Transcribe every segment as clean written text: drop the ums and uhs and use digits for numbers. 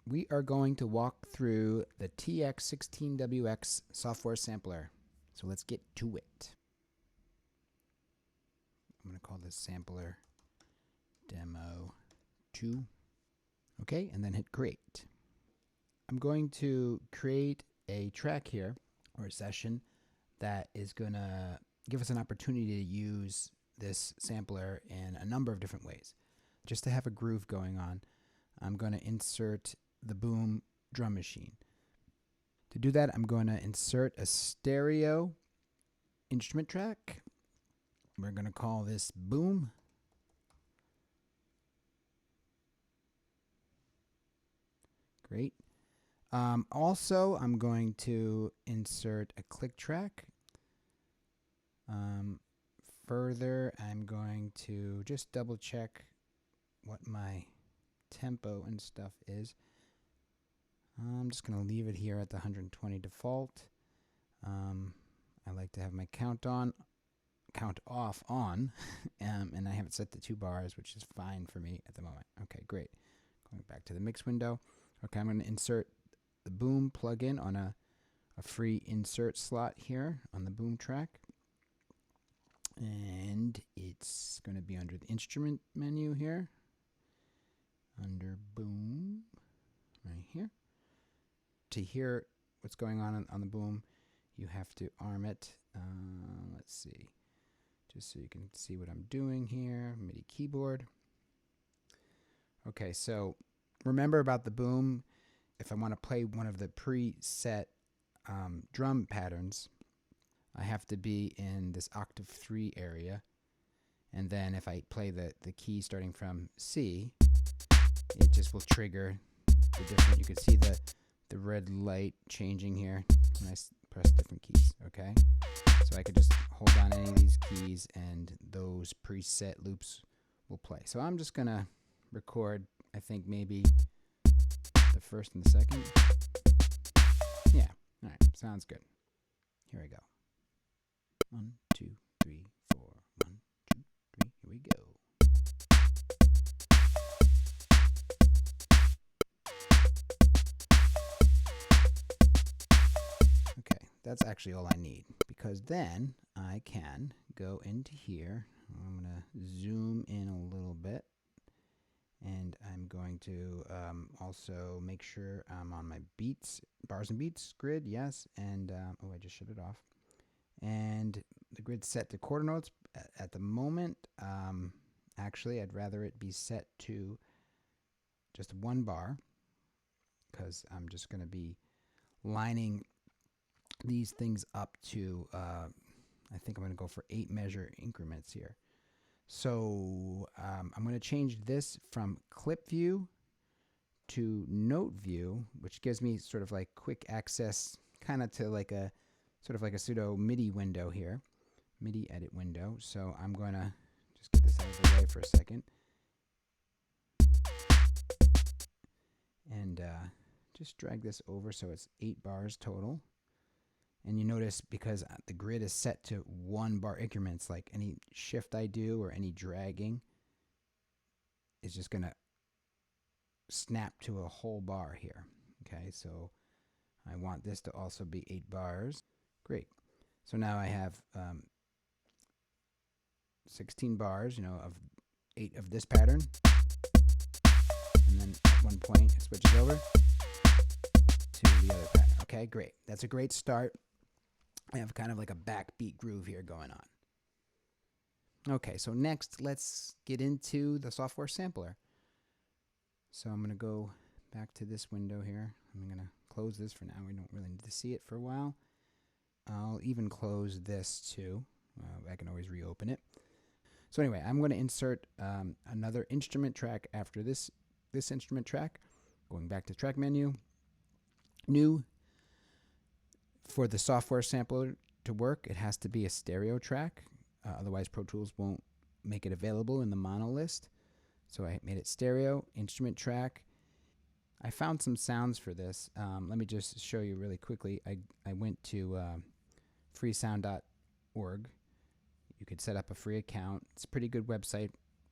we are going to walk through the TX16Ws Software Sampler. So let's get to it. I'm going to call this Sampler Demo 2. Okay, and then hit Create. I'm going to create a track here, or a session, that is going to give us an opportunity to use this sampler in a number of different ways. Just to have a groove going on, I'm going to insert the boom drum machine. To do that, I'm going to insert a stereo instrument track. We're going to call this boom. Great. Also, I'm going to insert a click track. Further, I'm going to just double check what my tempo and stuff is. I'm just going to leave it here at the 120 default. I like to have my count off on, and I have it set to 2 bars, which is fine for me at the moment. Okay, great. Going back to the mix window. Okay, I'm going to insert the boom plugin on a free insert slot here on the boom track. And it's going to be under the instrument menu here, under boom, right here. To hear what's going on the boom, you have to arm it. Let's see, just so you can see what I'm doing here. MIDI keyboard. Okay, so remember about the boom. If I want to play one of the preset drum patterns, I have to be in this octave 3 area, and then if I play the key starting from C, it just will trigger the different. You can see the red light changing here when I press different keys. Okay, so I could just hold on any of these keys, and those preset loops will play. So I'm just gonna record, I think maybe the first and the second. Yeah, all right, sounds good. Here we go. 1, 2, 3, 4. 1, 2, 3. Here we go. Okay, that's actually all I need, because then I can go into here. I'm going to zoom in a little bit, and I'm going to also make sure I'm on my beats, bars and beats grid, yes, and oh, I just shut it off. And the grid's set to quarter notes at the moment. Actually, I'd rather it be set to just 1 bar, because I'm just going to be lining these things up to, I think I'm going to go for 8 measure increments here. So I'm going to change this from clip view to note view, which gives me sort of like quick access kind of to like a sort of like a pseudo MIDI window here, MIDI edit window. So I'm going to just get this out of the way for a second. And just drag this over so it's 8 bars total. And you notice, because the grid is set to 1 bar increments, like any shift I do or any dragging is just going to snap to a whole bar here. Okay, so I want this to also be 8 bars. Great. So now I have 16 bars, of 8 of this pattern. And then at one point it switches over to the other pattern. Okay, great. That's a great start. I have kind of like a backbeat groove here going on. Okay, so next let's get into the software sampler. So I'm going to go back to this window here. I'm going to close this for now. We don't really need to see it for a while. I'll even close this too. I can always reopen it. So anyway, I'm going to insert another instrument track after this instrument track. Going back to track menu, new. For the software sampler to work, it has to be a stereo track. Otherwise, Pro Tools won't make it available in the mono list. So I made it stereo, instrument track. I found some sounds for this. Let me just show you really quickly. I went to freesound.org. You could set up a free account. It's a pretty good website.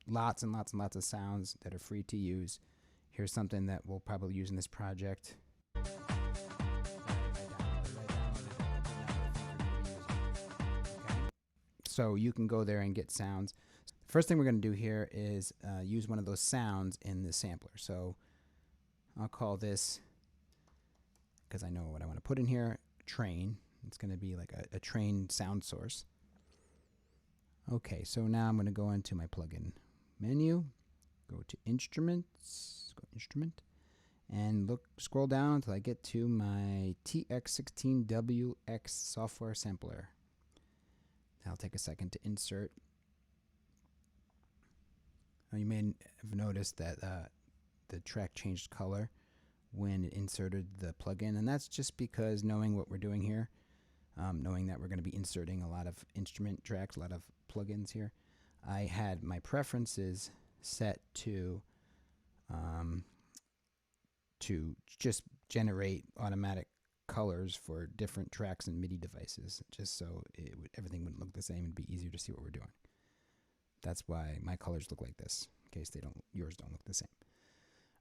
Lots and lots and lots of sounds that are free to use. Here's something that we'll probably use in this project. So you can go there and get sounds. First thing we're going to do here is use one of those sounds in the sampler. So I'll call this, because I know what I want to put in here, train. It's going to be like a train sound source. Okay, so now I'm going to go into my plugin menu, go to instruments, go instrument, and scroll down until I get to my TX16Ws Software Sampler. I'll take a second to insert. Now you may have noticed that the track changed color when it inserted the plugin, and that's just because knowing what we're doing here, knowing that we're going to be inserting a lot of instrument tracks, a lot of plugins here, I had my preferences set to just generate automatic colors for different tracks and MIDI devices, just so everything wouldn't look the same and be easier to see what we're doing. That's why my colors look like this, in case yours don't look the same.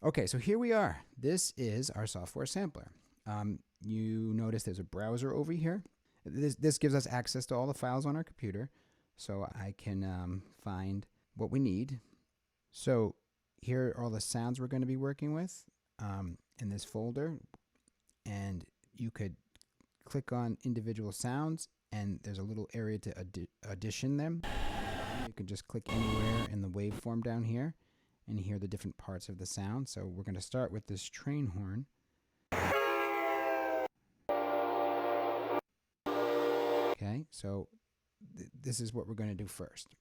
Okay, so here we are. This is our software sampler. You notice there's a browser over here. This gives us access to all the files on our computer, so I can find what we need. So here are all the sounds we're going to be working with in this folder, and you could click on individual sounds, and there's a little area to audition them. You can just click anywhere in the waveform down here and hear the different parts of the sound. So we're going to start with this train horn. Okay, so this is what we're going to do first.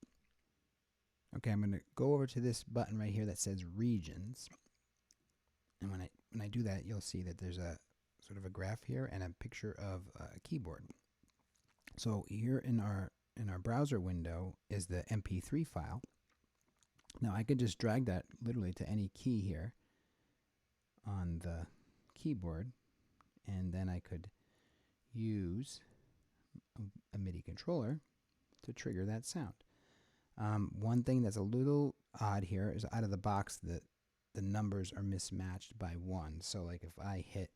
Okay, I'm going to go over to this button right here that says regions. And when I do that, you'll see that there's a sort of a graph here and a picture of a keyboard. So here in our browser window is the MP3 file. Now I could just drag that literally to any key here on the keyboard, and then I could use a MIDI controller to trigger that sound. One thing that's a little odd here is out of the box that the numbers are mismatched by 1. So like if I hit,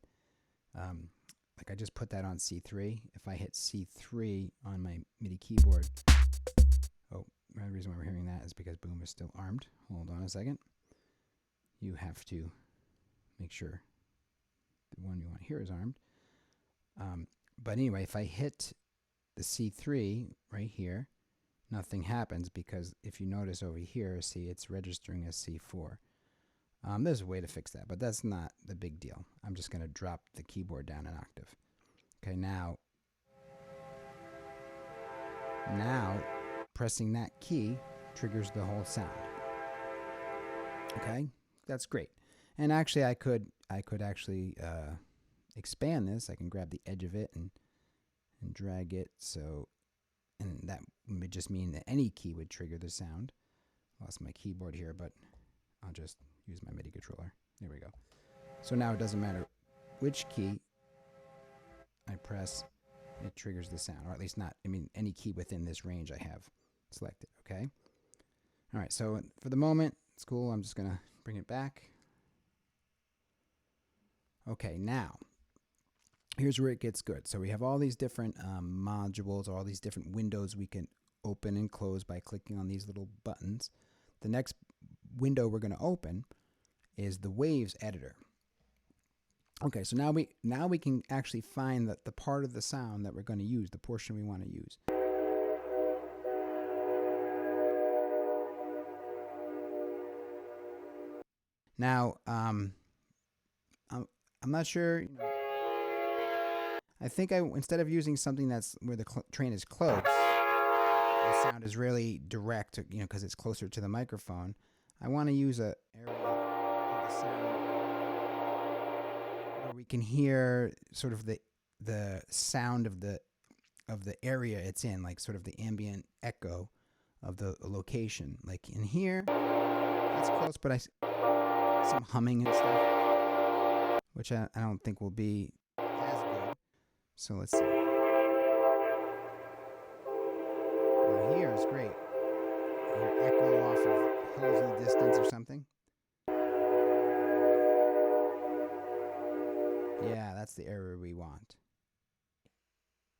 like I just put that on C3, if I hit C3 on my MIDI keyboard, oh, the reason why we're hearing that is because Boom is still armed. Hold on a second. You have to make sure the one you want to hear is armed. But anyway, if I hit the C3 right here, nothing happens, because if you notice over here, see, it's registering as C4. There's a way to fix that, but that's not the big deal. I'm just going to drop the keyboard down an octave. Okay, now pressing that key triggers the whole sound. Okay, that's great. And actually, I could actually expand this. I can grab the edge of it and drag it. So, and that would just mean that any key would trigger the sound. Lost my keyboard here, but I'll just use my MIDI controller. There we go. So now it doesn't matter which key I press, it triggers the sound, or at least not, I mean, any key within this range I have selected, okay? All right, so for the moment, it's cool. I'm just going to bring it back. Okay, now, here's where it gets good. So we have all these different modules, or all these different windows we can open and close by clicking on these little buttons. The next window we're going to open is the waves editor. Okay, so now we can actually find the part of the sound that we're going to use, the portion we want to use. Now, I'm not sure. I think instead of using something that's where the train is close, the sound is really direct, you know, because it's closer to the microphone. I want to use an area of the sound where we can hear sort of the sound of the area it's in, like sort of the ambient echo of the location. Like in here, that's close, but some humming and stuff, which I don't think will be as good. So let's see. Now here is great. You hear echo off of hills in the distance or something. Yeah, that's the area we want.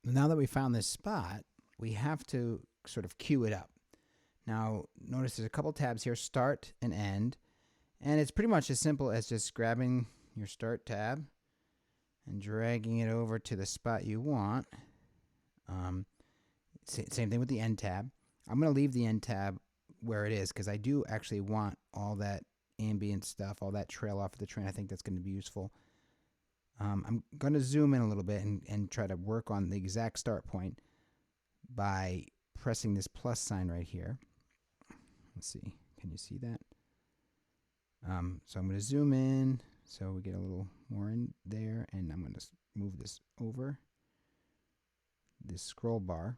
Now that we found this spot, we have to sort of cue it up. Now, notice there's a couple tabs here, start and end. And it's pretty much as simple as just grabbing your start tab and dragging it over to the spot you want. Same thing with the end tab. I'm going to leave the end tab where it is because I do actually want all that ambient stuff, all that trail off of the train. I think that's going to be useful. I'm going to zoom in a little bit and try to work on the exact start point by pressing this plus sign right here. Let's see. Can you see that? So I'm going to zoom in so we get a little more in there, and I'm going to move this over this scroll bar.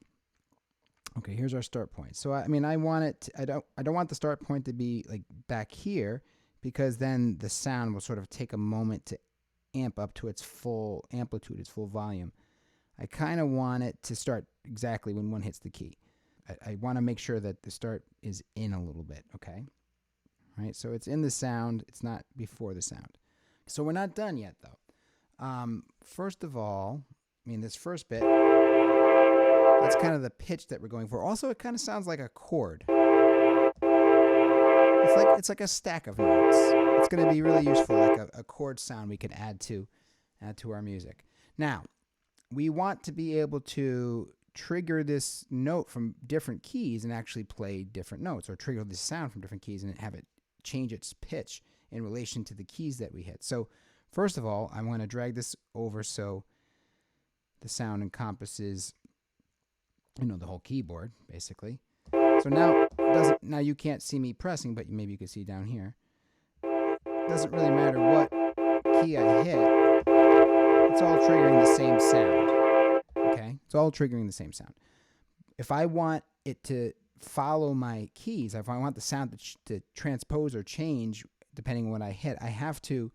Okay, here's our start point. So I mean, I want it to, I don't want the start point to be like back here, because then the sound will sort of take a moment to amp up to its full amplitude, its full volume. I kind of want it to start exactly when one hits the key. I want to make sure that the start is in a little bit, okay? Right, so it's in the sound, it's not before the sound. So we're not done yet, though. First of all, I mean, this first bit, that's kind of the pitch that we're going for. Also, it kind of sounds like a chord. It's like a stack of notes. It's going to be really useful, like a chord sound we can add to our music. Now, we want to be able to trigger this note from different keys and actually play different notes, or trigger this sound from different keys and have it change its pitch in relation to the keys that we hit. So first of all, I'm going to drag this over so the sound encompasses, the whole keyboard, basically. So now you can't see me pressing, but maybe you can see down here. It doesn't really matter what key I hit. It's all triggering the same sound. Okay? It's all triggering the same sound. If I want it to follow my keys, if I want the sound to transpose or change depending on what I hit, I have to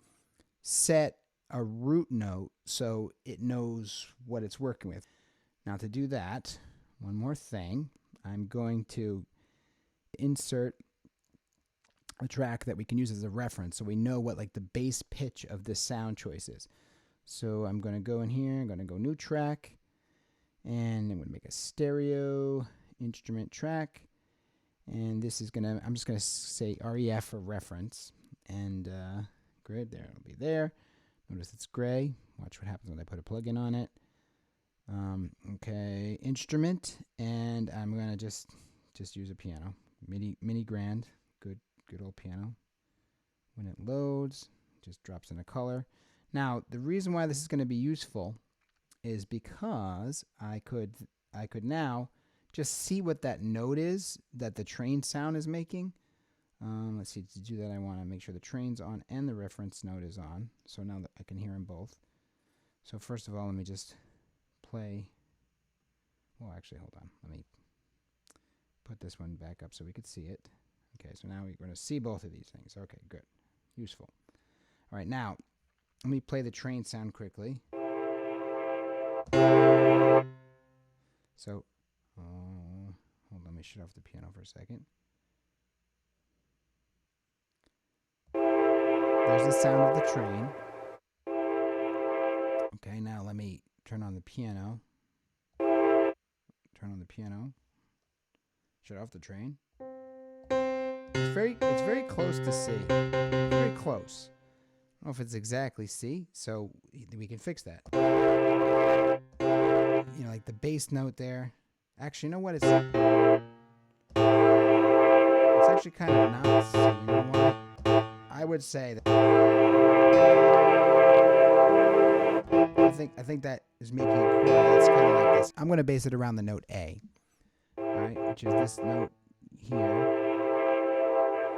set a root note so it knows what it's working with. Now to do that, one more thing, I'm going to insert a track that we can use as a reference so we know what like the base pitch of this sound choice is. So I'm going to go in here, I'm going to go new track, and I'm going to make a stereo instrument track. And this is going to, I'm just going to say REF for reference. And grid, there, it'll be there. Notice it's gray. Watch what happens when I put a plugin on it. Okay, instrument, and I'm going to just use a piano. Mini grand, good old piano. When it loads, it just drops in a color. Now, the reason why this is going to be useful is because I could now just see what that note is that the train sound is making. Let's see, to do that I want to make sure the train's on and the reference note is on. So now that I can hear them both. So first of all, let me just play. Well, actually, hold on. Let me put this one back up so we could see it. Okay, so now we're going to see both of these things. Okay, good. Useful. All right, now let me play the train sound quickly. So, hold on, let me shut off the piano for a second. There's the sound of the train. Okay, now let me turn on the piano. Turn on the piano. Shut off the train. It's very close to C. Very close. I don't know if it's exactly C, so we can fix that. Like the bass note there. Actually, you know what? It's actually kind of not C. You know what? I would say that I think that is making it cool. It's kind of like this. I'm going to base it around the note A. All right, which is this note here.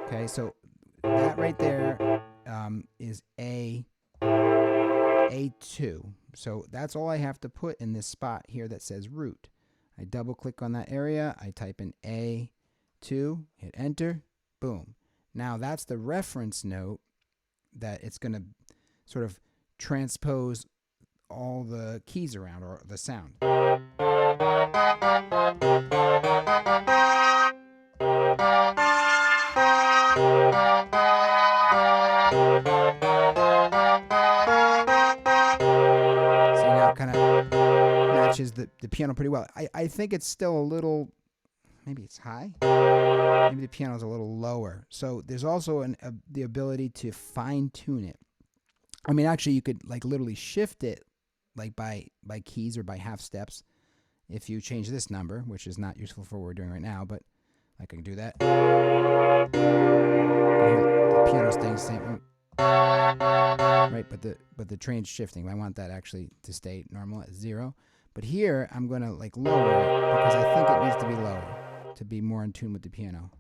Okay, so that right there is A2. So that's all I have to put in this spot here that says root. I double click on that area, I type in A2, hit enter, boom. Now that's the reference note that it's going to sort of transpose all the keys around, or the sound. kind of matches the piano pretty well. I think it's still a little, maybe it's high. Maybe the piano's a little lower. So there's also the ability to fine tune it. I mean, actually, you could like literally shift it like by keys or by half steps if you change this number, which is not useful for what we're doing right now, but I can do that. The piano staying the same. Right, but the train's shifting. I want that actually to stay normal at 0. But here I'm going to like lower it because I think it needs to be lower to be more in tune with the piano.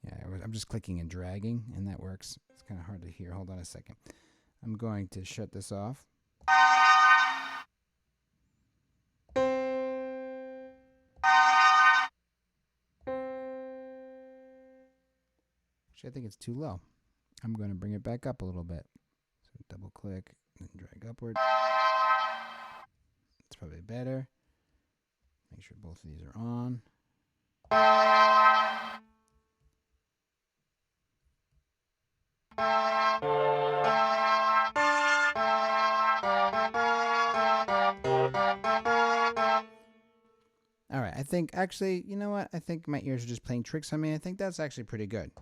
Yeah, I'm just clicking and dragging, and that works. It's kind of hard to hear. Hold on a second. I'm going to shut this off. Actually, I think it's too low. I'm going to bring it back up a little bit. So double click and drag upward. It's probably better. Make sure both of these are on. All right, I think actually, you know what? I think my ears are just playing tricks on me. I think that's actually pretty good.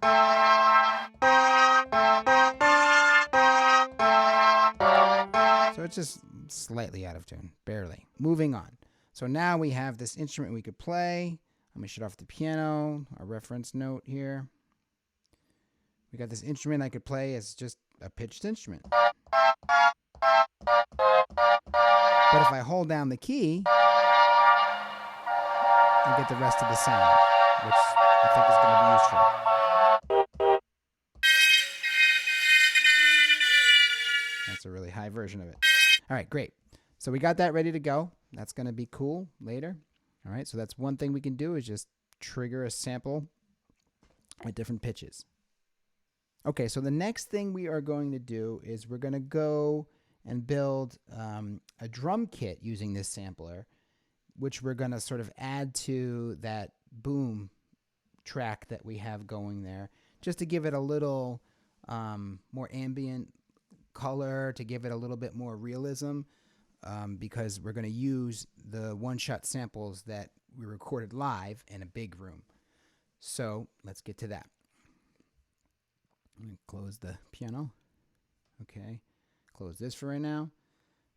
So it's just slightly out of tune, barely. Moving on. So now we have this instrument we could play. I'm going to shut off the piano, our reference note here. We got this instrument I could play as just a pitched instrument. But if I hold down the key, I get the rest of the sound, which I think is going to be useful. That's a really high version of it. All right, great. So we got that ready to go. That's going to be cool later. All right, so that's one thing we can do is just trigger a sample at different pitches. Okay, so the next thing we are going to do is we're going to go and build a drum kit using this sampler, which we're going to sort of add to that boom track that we have going there, just to give it a little more ambient color, to give it a little bit more realism, because we're going to use the one-shot samples that we recorded live in a big room. So let's get to that. I'm going to close the piano. Okay, close this for right now.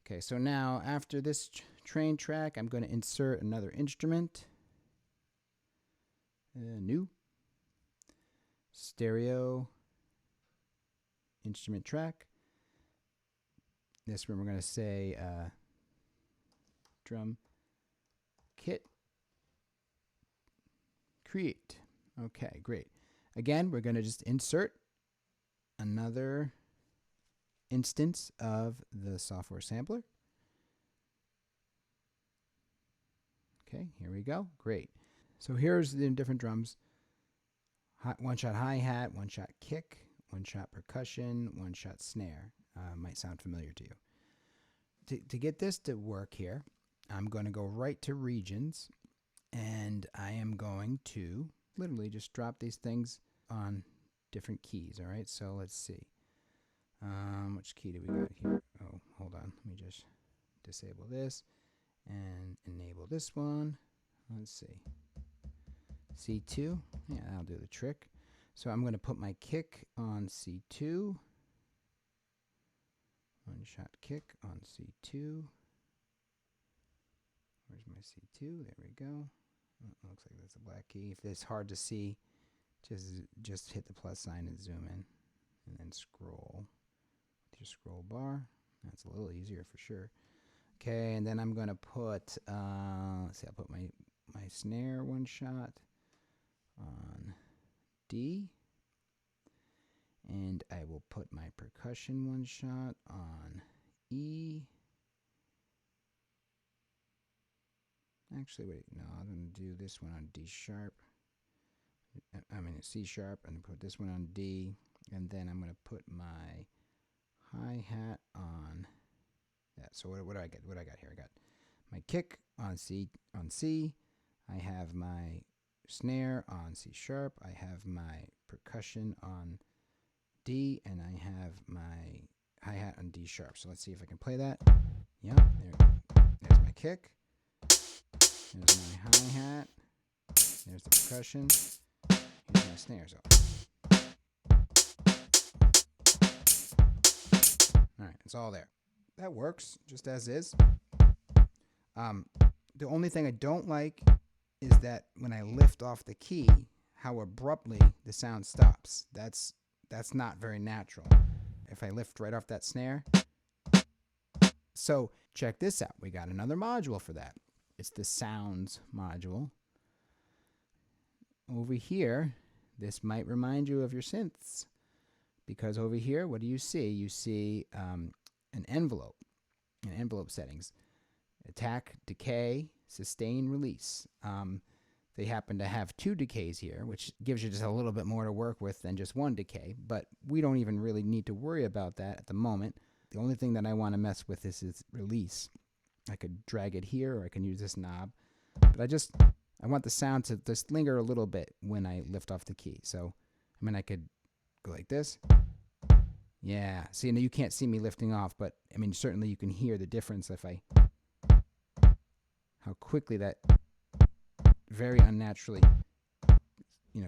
Okay, so now after this train track, I'm going to insert another instrument. New. Stereo instrument track. This one we're going to say drum kit create. Okay, great. Again, we're going to just insert another instance of the software sampler. Okay, here we go. Great. So here's the different drums. One-shot hi-hat, one-shot kick, one-shot percussion, one-shot snare. Might sound familiar to you. To get this to work here, I'm going to go right to regions, and I am going to literally just drop these things on different keys. All right, so let's see. Which key do we got here? Oh, hold on. Let me just disable this and enable this one. Let's see. C2. Yeah, that'll do the trick. So I'm going to put my kick on C2. One-shot kick on C2. Where's my C2? There we go. Oh, looks like that's a black key. If it's hard to see, just hit the plus sign and zoom in, and then scroll with your scroll bar. That's a little easier for sure. Okay, and then I'm going to put, let's see, I'll put my snare one-shot on D. And I will put my percussion one-shot on E. Actually, wait, no, I'm going to do this one on D sharp. I mean C sharp, and put this one on D. And then I'm going to put my hi-hat on that. So what do I get? What do I got here? I got my kick on C. I have my snare on C sharp. I have my percussion on D, and I have my hi-hat on D sharp. So let's see if I can play that. Yep, there's my kick. There's my hi-hat. There's the percussion. Here's my snare. So, all right, it's all there. That works just as is. The only thing I don't like is that when I lift off the key, how abruptly the sound stops. That's not very natural. If I lift right off that snare. So check this out. We got another module for that. It's the sounds module. Over here, this might remind you of your synths, because over here, what do you see? You see an envelope settings. Attack, decay, sustain, release. They happen to have 2 decays here, which gives you just a little bit more to work with than just 1 decay, but we don't even really need to worry about that at the moment. The only thing that I want to mess with is release. I could drag it here, or I can use this knob, but I want the sound to just linger a little bit when I lift off the key. So, I mean, I could go like this. Yeah, see, now you can't see me lifting off, but I mean, certainly you can hear the difference if how quickly that very unnaturally,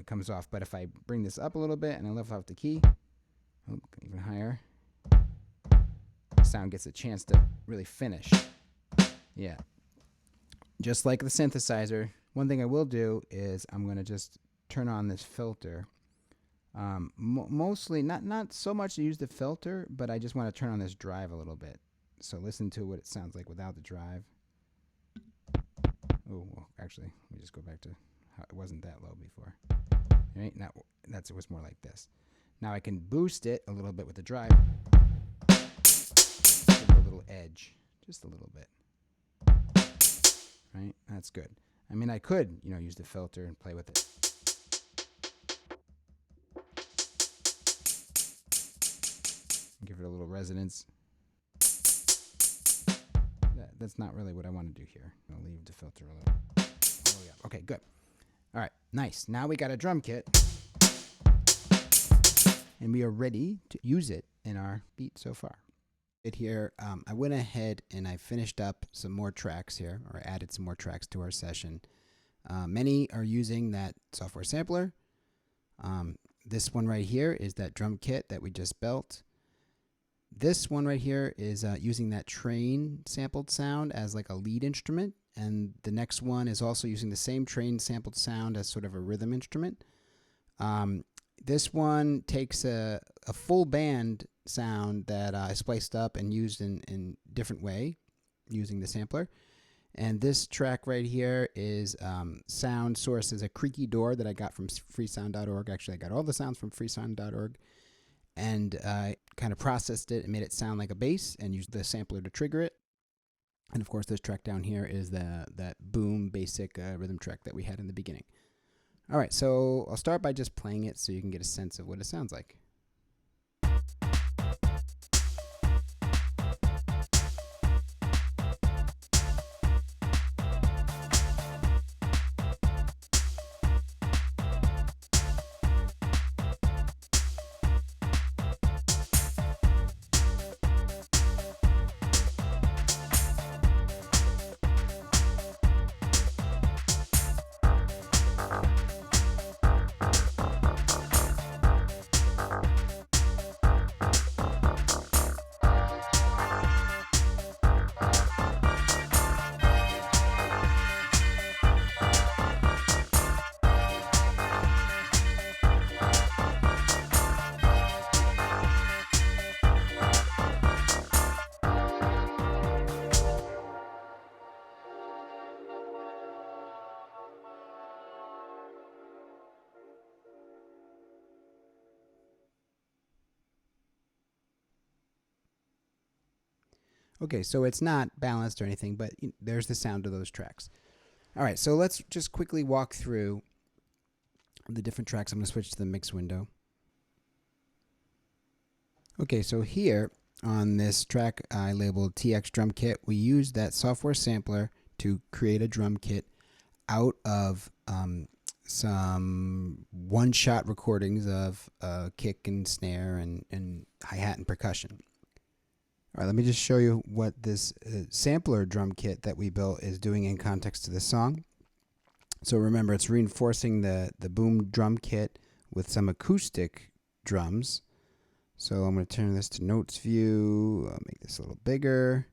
comes off. But if I bring this up a little bit and I lift off the key, even higher, the sound gets a chance to really finish. Yeah. Just like the synthesizer, one thing I will do is I'm going to just turn on this filter. Mostly, not so much to use the filter, but I just want to turn on this drive a little bit. So listen to what it sounds like without the drive. Oh, well, actually, let me just go back to how it wasn't that low before. Right? Now, it was more like this. Now I can boost it a little bit with the drive. Give it a little edge, just a little bit. Right? That's good. I mean, I could, use the filter and play with it. Give it a little resonance. That's not really what I want to do here. I'll leave the filter a little. Oh, yeah. Okay, good. All right, nice. Now we got a drum kit, and we are ready to use it in our beat so far. Here, I went ahead and I finished up some more tracks here, or added some more tracks to our session. Many are using that software sampler. This one right here is that drum kit that we just built. This one right here is using that train sampled sound as like a lead instrument, and the next one is also using the same train sampled sound as sort of a rhythm instrument. This one takes a full band sound that I spliced up and used in different way using the sampler. And this track right here is sound source is a creaky door that I got from freesound.org. Actually, I got all the sounds from freesound.org. And kind of processed it and made it sound like a bass and used the sampler to trigger it. And of course, this track down here is that boom basic rhythm track that we had in the beginning. All right, so I'll start by just playing it so you can get a sense of what it sounds like. Okay, so it's not balanced or anything, but there's the sound of those tracks. All right, so let's just quickly walk through the different tracks. I'm going to switch to the mix window. Okay, so here on this track I labeled TX Drum Kit, we used that software sampler to create a drum kit out of some one-shot recordings of kick and snare and hi-hat and percussion. All right, let me just show you what this sampler drum kit that we built is doing in context to this song. So remember, it's reinforcing the boom drum kit with some acoustic drums. So I'm going to turn this to notes view. I'll make this a little bigger.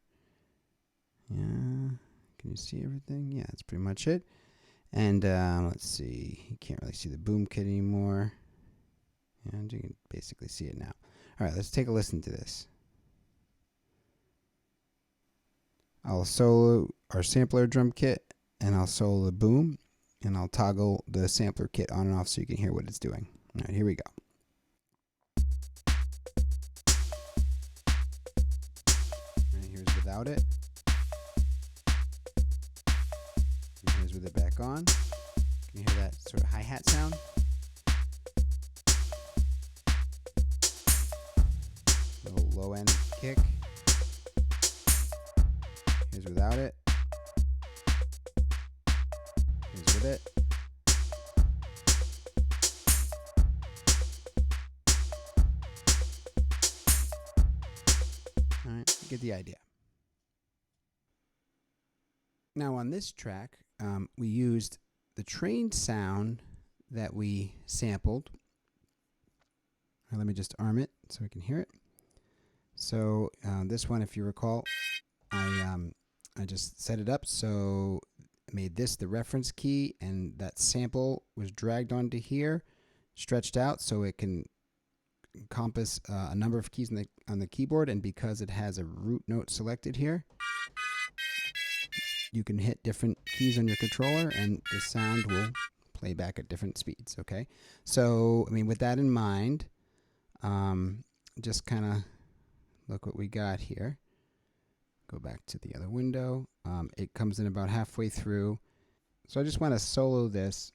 Yeah, can you see everything? Yeah, that's pretty much it. And let's see, you can't really see the boom kit anymore. And you can basically see it now. All right, let's take a listen to this. I'll solo our sampler drum kit, and I'll solo the boom, and I'll toggle the sampler kit on and off so you can hear what it's doing. All right, here we go. All right, here's without it. And here's with it back on. Can you hear that sort of hi-hat sound? Little low-end kick. Here's without it. Here's with it. All right, you get the idea. Now on this track, we used the train sound that we sampled. Right, let me just arm it so we can hear it. So this one, if you recall, I just set it up so I made this the reference key, and that sample was dragged onto here, stretched out so it can encompass a number of keys on the keyboard, and because it has a root note selected here, you can hit different keys on your controller and the sound will play back at different speeds. Okay, so I mean, with that in mind, just kind of look what we got here. Go back to the other window. It comes in about halfway through. So I just want to solo this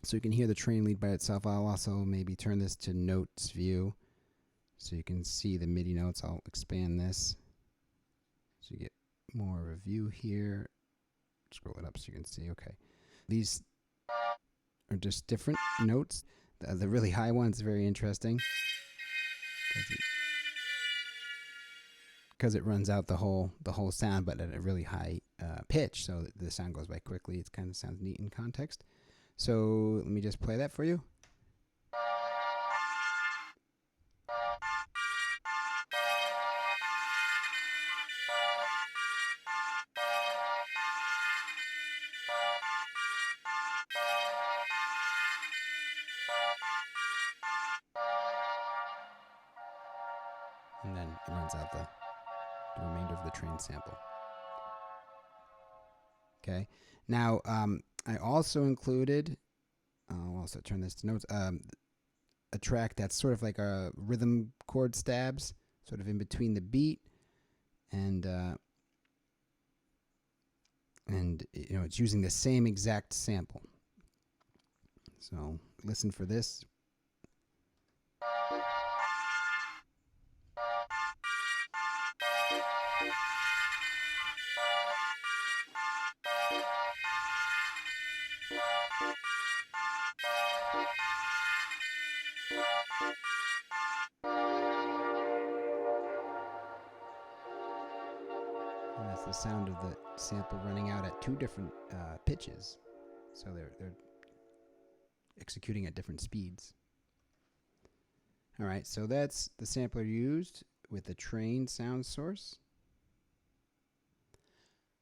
so you can hear the train lead by itself. I'll also maybe turn this to notes view so you can see the MIDI notes. I'll expand this so you get more of a view here. Scroll it up so you can see. Okay, these are just different notes. The really high one is very interesting because it runs out the whole sound, but at a really high pitch, so the sound goes by quickly. It kind of sounds neat in context. So let me just play that for you. And then it runs out the remainder of the train sample. Okay. Now, I also included, I'll also turn this to notes, a track that's sort of like a rhythm chord stabs, sort of in between the beat, and you know, it's using the same exact sample. So listen for this. And that's the sound of the sample running out at two different pitches. So they're executing at different speeds. All right, so that's the sampler used with the train sound source.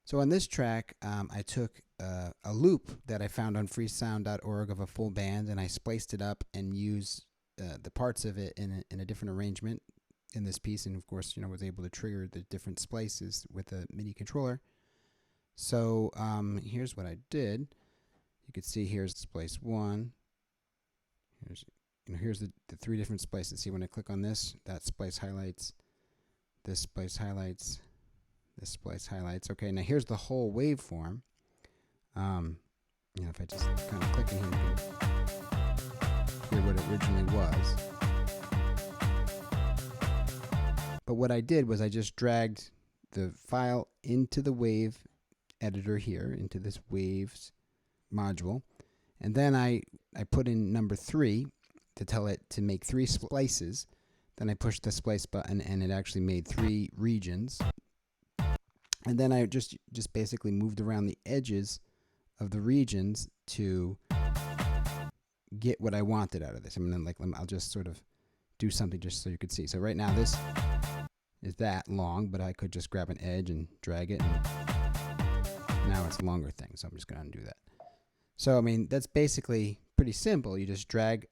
So on this track, I took a loop that I found on freesound.org of a full band, and I spliced it up and used the parts of it in a different arrangement in this piece, and of course, you know, was able to trigger the different splices with a MIDI controller. So here's what I did. You can see here's splice 1. Here's the three different splices. See, when I click on this, that splice highlights, this splice highlights, this splice highlights. Okay, now here's the whole waveform. You know, if I just kind of click in here, you can hear what it originally was. But what I did was I just dragged the file into the wave editor here, into this waves module, and then I put in number 3 to tell it to make 3 splices Then I pushed the splice button, and it actually made 3 regions. And then I just basically moved around the edges of the regions to get what I wanted out of this. I mean, like, I'll just sort of do something just so you could see. So right now this is that long, but I could just grab an edge and drag it, and now it's a longer thing. So I'm just going to undo that. So I mean, that's basically pretty simple. You just drag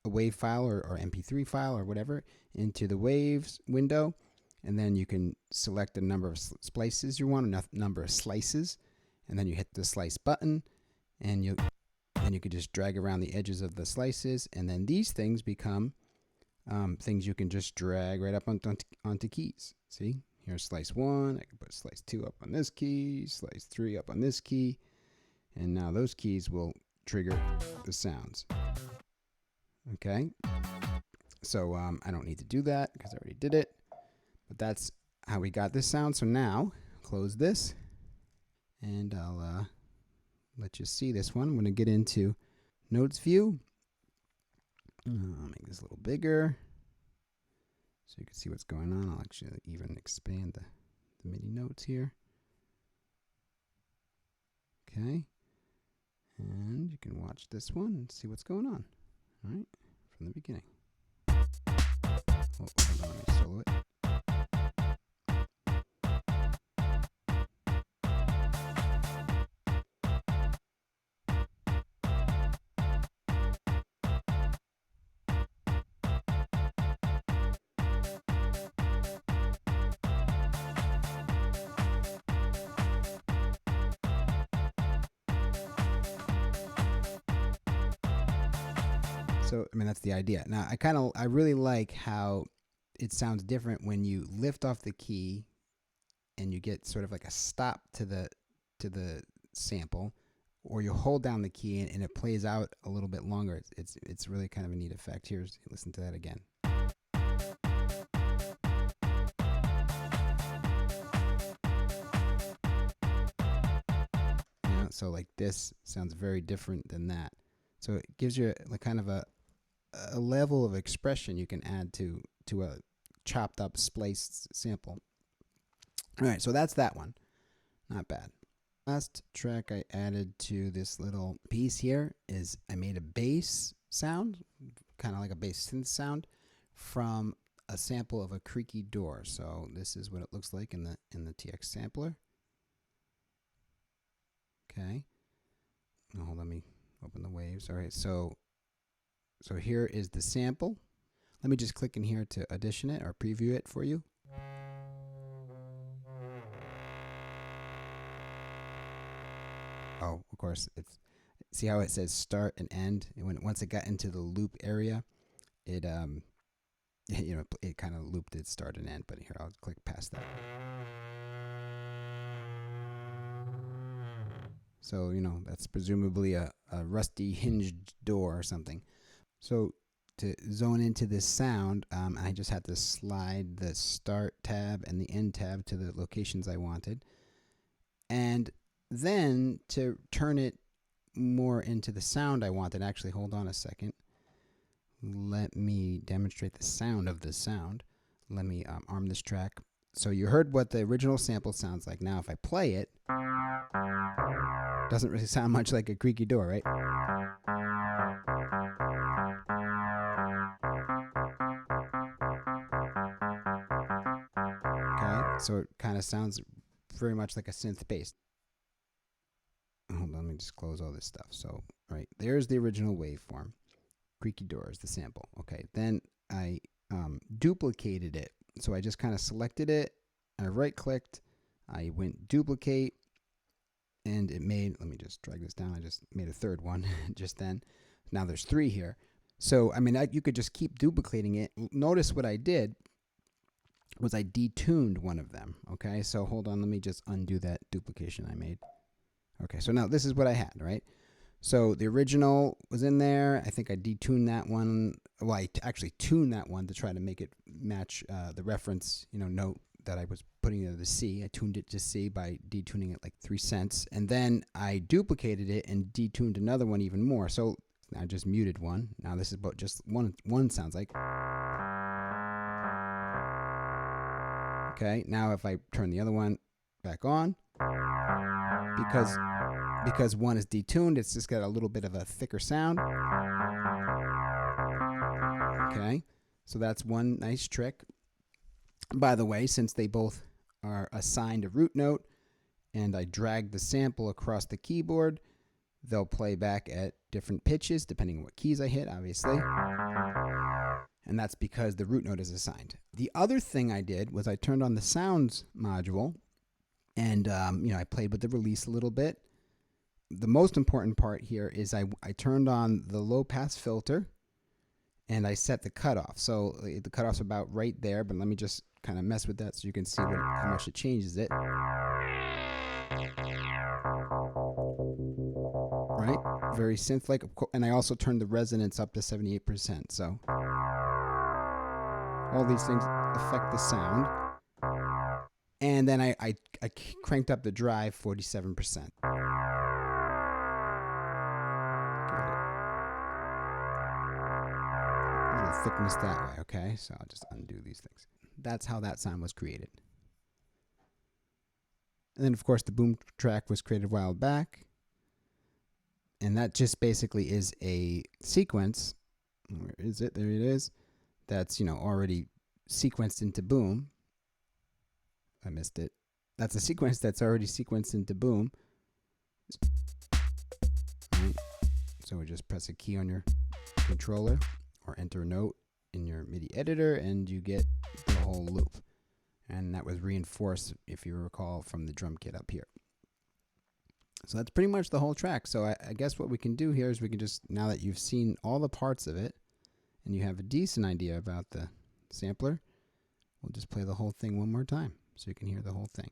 a wave file or MP3 file or whatever into the waves window, and then you can select the number of splices you want, a number of slices, and then you hit the slice button, and you could just drag around the edges of the slices, and then these things become things you can just drag right up onto keys. See, here's slice 1. I can put slice 2 up on this key, slice 3 up on this key, and now those keys will trigger the sounds. Okay, so I don't need to do that because I already did it, but that's how we got this sound. So now close this, and I'll let you see this one. I'm going to get into notes view. I'll make this a little bigger so you can see what's going on. I'll actually even expand the MIDI notes here. Okay, and you can watch this one and see what's going on. All right, from the beginning. Oh, hold on, let me solo it. So, I mean, that's the idea. Now, I really like how it sounds different when you lift off the key and you get sort of like a stop to the sample, or you hold down the key and it plays out a little bit longer. It's really kind of a neat effect. Here's, listen to that again. You know, so like this sounds very different than that. So it gives you like kind of a level of expression you can add to a chopped up spliced sample. All right, so that's that one. Not bad. Last track I added to this little piece here is I made a bass sound, kind of like a bass synth sound, from a sample of a creaky door. So this is what it looks like in the TX sampler. Okay. Oh, let me open the waves. All right, so here is the sample. Let me just click in here to audition it or preview it for you. Oh, of course, see how it says start and end? And once it got into the loop area, it it kind of looped its start and end. But here, I'll click past that. So, you know, that's presumably a rusty hinged door or something. So to zone into this sound, I just had to slide the start tab and the end tab to the locations I wanted. And then to turn it more into the sound I wanted, actually, hold on a second. Let me demonstrate the sound of the sound. Let me arm this track. So you heard what the original sample sounds like. Now if I play it, doesn't really sound much like a creaky door, right? Okay, so it kind of sounds very much like a synth bass. Hold on, let me just close all this stuff. So, right, there's the original waveform. Creaky door is the sample. Okay, then I duplicated it. So I just kind of selected it, I right-clicked, I went duplicate, and it made, let me just drag this down, I just made a third one just then. Now there's 3 here. So, I mean, you could just keep duplicating it. Notice what I did was I detuned one of them, okay? So hold on, let me just undo that duplication I made. Okay, so now this is what I had, right? So the original was in there. I think I detuned that one. Well, I actually tuned that one to try to make it match the reference, note that I was putting into the C. I tuned it to C by detuning it like 3 cents. And then I duplicated it and detuned another one even more. So I just muted one. Now this is about just one sounds like. Okay, now if I turn the other one back on, because one is detuned, it's just got a little bit of a thicker sound. Okay, so that's one nice trick. By the way, since they both are assigned a root note and I drag the sample across the keyboard, they'll play back at different pitches depending on what keys I hit, obviously. And that's because the root note is assigned. The other thing I did was I turned on the sounds module and I played with the release a little bit. The most important part here is I turned on the low pass filter and I set the cutoff. So the cutoff's about right there, but let me just kind of mess with that so you can see how much it changes it. Right? Very synth-like. And I also turned the resonance up to 78%. So all these things affect the sound. And then I cranked up the drive 47%. A little thickness that way, okay? So I'll just undo these things. That's how that sound was created. And then, of course, the boom track was created a while back. And that just basically is a sequence. Where is it? There it is. That's, already sequenced into boom. I missed it. That's a sequence that's already sequenced into boom. Right. So we just press a key on your controller or enter a note in your MIDI editor and you get the whole loop. And that was reinforced, if you recall, from the drum kit up here. So that's pretty much the whole track. So I guess what we can do here is we can just, now that you've seen all the parts of it and you have a decent idea about the sampler, we'll just play the whole thing one more time so you can hear the whole thing.